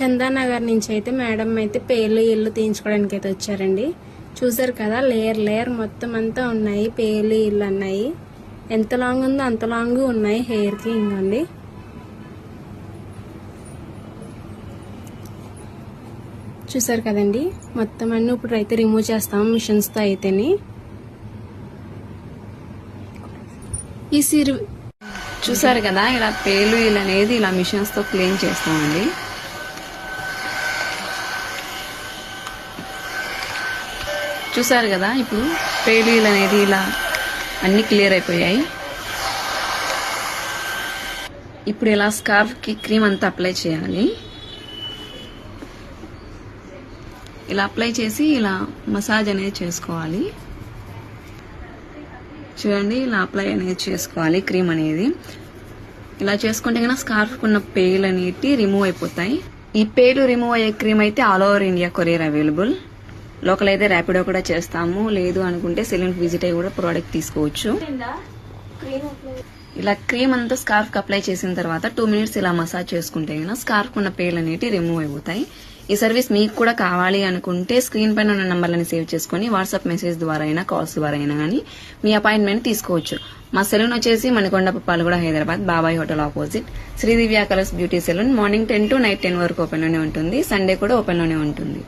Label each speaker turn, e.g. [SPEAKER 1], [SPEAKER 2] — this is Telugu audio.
[SPEAKER 1] చందానగర్ నుంచి అయితే మేడం అయితే పేర్లు ఇల్లు తీయించుకోవడానికి అయితే వచ్చారండి. చూసారు కదా, లేయర్ లేయర్ మొత్తం అంతా ఉన్నాయి, పేర్లు ఇల్లు అన్నాయి. ఎంత లాంగ్ ఉందో అంత లాంగ్ ఉన్నాయి హెయిర్కి. ఇంకండి చూసారు కదండి, మొత్తం అన్ని ఇప్పుడు అయితే రిమూవ్ చేస్తాం మిషన్స్తో అయితేని. ఈ
[SPEAKER 2] చూసారు కదా, ఇలా పేలు ఇలా అనేది ఇలా మిషన్స్ తో క్లీన్ చేస్తామండి. చూసారు కదా, ఇప్పుడు పేలు అనేది ఇలా అన్ని క్లియర్ అయిపోయాయి. ఇప్పుడు ఇలా స్కార్ఫ్ కి క్రీమ్ అంతా అప్లై చేయాలి. ఇలా అప్లై చేసి ఇలా మసాజ్ అనేది చేసుకోవాలి. చూడండి, ఇలా అప్లై అనేది చేసుకోవాలి క్రీమ్ అనేది. ఇలా చేసుకుంటే కన్నా స్కార్ఫ్ కున్న పేలు అనేవి రిమూవ్ అయిపోతాయి. ఈ పేలు రిమూవ్ అయ్యే క్రీమ్ అయితే all over India courier available. Local అయితే ర్యాపిడో కూడా చేస్తాము, లేదు అనుకుంటే సెలూన్ విజిట్ అయ్యి కూడా ప్రోడక్ట్ తీసుకోవచ్చు. ఇలా క్రీమ్ అంతా స్కార్ఫ్ కి అప్లై చేసిన తర్వాత 2 minutes ఇలా మసాజ్ చేసుకుంటే కన్నా స్కార్ఫ్ కున్న పేలు అనేవి రిమూవ్ అయిపోతాయి. ఈ సర్వీస్ మీకు కూడా కావాలి అనుకుంటే స్క్రీన్ పైన ఉన్న నంబర్లని సేవ్ చేసుకుని వాట్సాప్ మెసేజ్ ద్వారా అయినా కాల్స్ ద్వారా అయినా కానీ మీ అపాయింట్మెంట్ తీసుకోవచ్చు. మా సెలూన్ వచ్చేసి Manikonda Puppalaguda, Hyderabad, Babai hotel opposite Sridivya colours beauty salon. Morning 10 to night 10 వరకు ఓపెన్ లోనే ఉంటుంది. సండే కూడా ఓపెన్ లోనే ఉంటుంది.